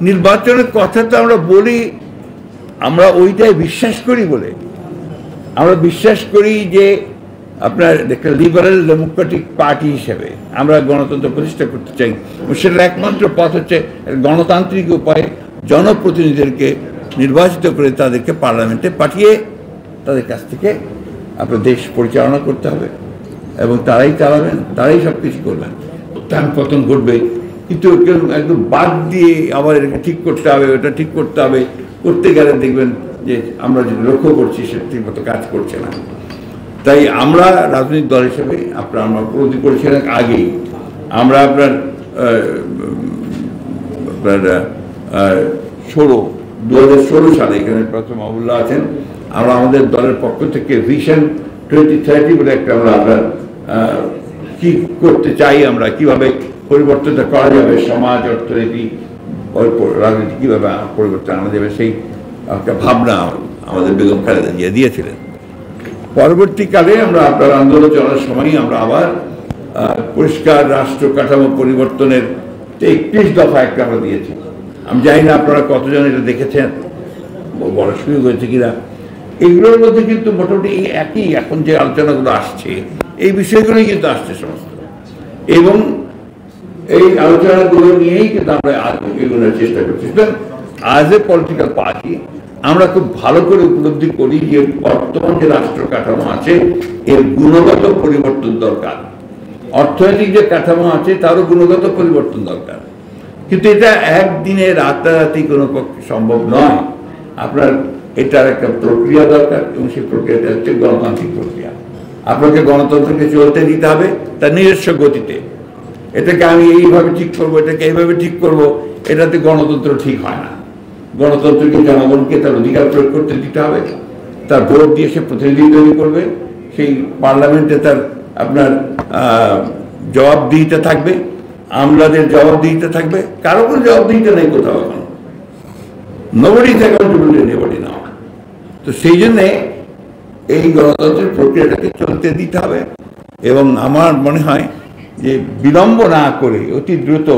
নির্বাচনের কথা তো আমরা বলি, আমরা ওইটাই বিশ্বাস করি বলে। আমরা বিশ্বাস করি যে আপনার একটা লিবারেল ডেমোক্রেটিক পার্টি হিসেবে আমরা গণতন্ত্র প্রতিষ্ঠা করতে চাই, সেটার একমাত্র পথ হচ্ছে গণতান্ত্রিক উপায়ে জনপ্রতিনিধিদেরকে নির্বাচিত করে তাদেরকে পার্লামেন্টে পাঠিয়ে তাদের কাছ থেকে আপনার দেশ পরিচালনা করতে হবে, এবং তারাই চালাবেন, তারাই সব কিছু করবেন। উত্থান পতন ঘটবে, কিন্তু একদম বাদ দিয়ে আবার এটাকে ঠিক করতে হবে, ওটা ঠিক করতে হবে, করতে গেলে দেখবেন যে আমরা যে লক্ষ্য করছি সেটা ঠিক মতো কাজ করছে না। তাই আমরা রাজনৈতিক দল হিসেবে আমরা উপলব্ধি করেছিলাম আগেই, আমরা আপনার 2016 সালে এখানে প্রথম আবুল্লাহ আছেন, আমরা আমাদের দলের পক্ষ থেকে ভিশন 2030 বলে একটা আমরা কি করতে চাই, আমরা কিভাবে পরিবর্তনটা করা যাবে, সমাজ, অর্থনীতি, রাজনীতি কিভাবে পরিবর্তন আনা যাবে, সেই একটা ভাবনা আমাদের বেগম খালেদা জিয়া দিয়েছিলেন। পরবর্তীকালে আমরা আপনার আন্দোলন চলার সময় আমরা আবার পরিষ্কার রাষ্ট্র কাঠামো পরিবর্তনের 31 দফা একটা আমরা দিয়েছি। আমি জানি না আপনারা কতজন এটা দেখেছেন, বড় সুযোগ হয়েছে কিনা। এগুলোর মধ্যে কিন্তু মোটামুটি এই একই এখন যে আলোচনাগুলো আসছে, এই বিষয়গুলোই কিন্তু আসছে সমস্ত, এবং এই আলোচনাগুলো নিয়েই কিন্তু আমরা এগুলোর চেষ্টা করছি। আজ এ পলিটিক্যাল পার্টি আমরা খুব ভালো করে উপলব্ধি করি যে বর্তমান যে রাষ্ট্র কাঠামো আছে এর গুণগত পরিবর্তন দরকার, অর্থনৈতিক যে কাঠামো আছে তারও গুণগত পরিবর্তন দরকার, কিন্তু এটা একদিনে রাতারাতি কোনো পক্ষে সম্ভব নয়। আপনার এটার একটা প্রক্রিয়া দরকার, এবং সেই প্রক্রিয়াটা হচ্ছে গণতান্ত্রিক প্রক্রিয়া। আপনাকে গণতন্ত্রকে চলতে দিতে হবে তার নিজস্ব গতিতে। এটাকে আমি এইভাবে ঠিক করবো, এটাকে এইভাবে ঠিক করবো, এটাতে গণতন্ত্র ঠিক হয় না। গণতন্ত্রকে জনগণকে তার অধিকার প্রয়োগ করতে দিতে হবে, তার ভোট দিয়ে সে প্রতিনিধি তৈরি করবে, সেই পার্লামেন্টে তার আপনার জবাবদিহিতা থাকবে, আমলাদের জবাবদিহিতা থাকবে, কারো কোনো জবাবদিহিতা নেই কোথাও এখন, nobody is accountable to anybody now. তো সেই জন্যে এই গণতন্ত্রের প্রক্রিয়াটাকে চলতে দিতে হবে, এবং আমার মনে হয় যে বিলম্ব না করে অতি দ্রুত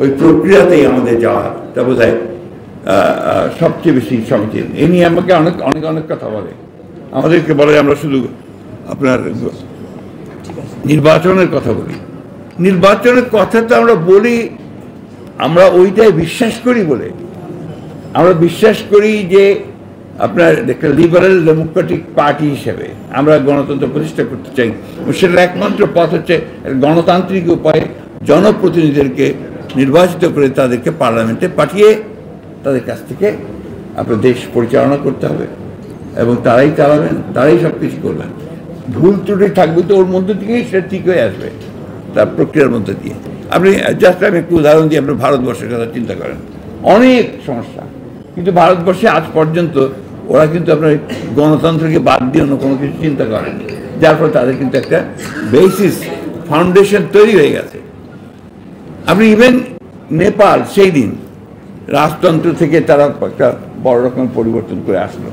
ওই প্রক্রিয়াতেই আমাদের যাওয়াটা বোধহয় সবচেয়ে বেশি সমীচীন। এ নিয়ে আমাকে অনেক অনেক অনেক কথা বলে, আমাদেরকে বলে আমরা শুধু আপনার নির্বাচনের কথা বলি। নির্বাচনের কথা তো আমরা বলি, আমরা ওইটাই বিশ্বাস করি বলে। আমরা বিশ্বাস করি যে আপনার একটা লিবারেল ডেমোক্রেটিক পার্টি হিসেবে আমরা গণতন্ত্র প্রতিষ্ঠা করতে চাই, সেটার একমাত্র পথ হচ্ছে গণতান্ত্রিক উপায়ে জনপ্রতিনিধিদেরকে নির্বাচিত করে তাদেরকে পার্লামেন্টে পাঠিয়ে তাদের কাছ থেকে আপনার দেশ পরিচালনা করতে হবে, এবং তারাই চালাবেন, তারাই সব কিছু করবেন। ভুল ত্রুটি থাকবে তো ওর মধ্যে থেকেই সেটা ঠিক হয়ে আসবে, তার প্রক্রিয়ার মধ্যে দিয়ে। আপনি জাস্ট আমি একটু উদাহরণ দিয়ে আপনার ভারতবর্ষের কথা চিন্তা করেন, অনেক সমস্যা, কিন্তু ভারতবর্ষে আজ পর্যন্ত ওরা কিন্তু আপনার গণতন্ত্রকে বাদ দিয়ে অন্য কোনো কিছু চিন্তা করেন, যার ফলে তাদের কিন্তু একটা বেসিস ফাউন্ডেশন তৈরি হয়ে গেছে। আপনি ইভেন নেপাল সেই দিন রাজতন্ত্র থেকে তারা একটা বড় রকম পরিবর্তন করে আসলো,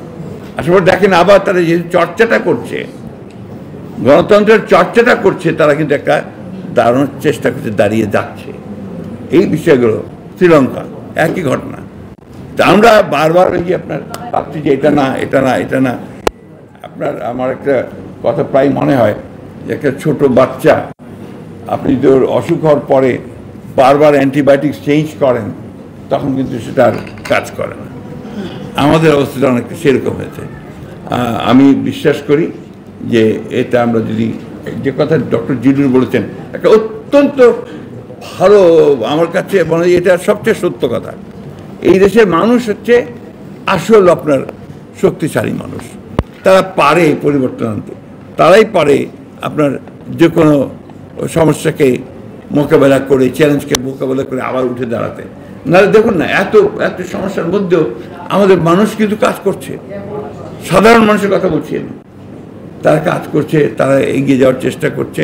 আসলে দেখেন আবার তারা যে চর্চাটা করছে, গণতন্ত্রের চর্চাটা করছে, তারা কিন্তু একটা দাঁড়ানোর চেষ্টা করছে, দাঁড়িয়ে যাচ্ছে। এই বিষয়গুলো শ্রীলঙ্কা একই ঘটনা। তা আমরা বারবার ওই যে আপনার ভাবছি যে এটা না, এটা না, এটা না। আপনার আমার একটা কথা প্রায় মনে হয় যে একটা ছোট বাচ্চা, আপনি যদি ওর অসুখ হওয়ার পরে বারবার অ্যান্টিবায়োটিক চেঞ্জ করেন, তখন কিন্তু সেটা আর কাজ করে না। আমাদের অবস্থাটা অনেকটা সেরকম হয়েছে। আমি বিশ্বাস করি যে এটা আমরা যদি, যে কথা ডক্টর জিলুর বলেছেন, একটা অত্যন্ত ভালো, আমার কাছে মনে হয় এটা সবচেয়ে সত্য কথা। এই দেশের মানুষ হচ্ছে আসল আপনার শক্তিশালী মানুষ, তারা পারে পরিবর্তন আনতে, তারাই পারে আপনার যে কোনো সমস্যাকে মোকাবেলা করে, চ্যালেঞ্জকে মোকাবেলা করে আবার উঠে দাঁড়াতে। নাহলে দেখুন না, এত এত সমস্যার মধ্যেও আমাদের মানুষ কিন্তু কাজ করছে। সাধারণ মানুষের কথা বলছি আমি, তারা কাজ করছে, তারা এগিয়ে যাওয়ার চেষ্টা করছে।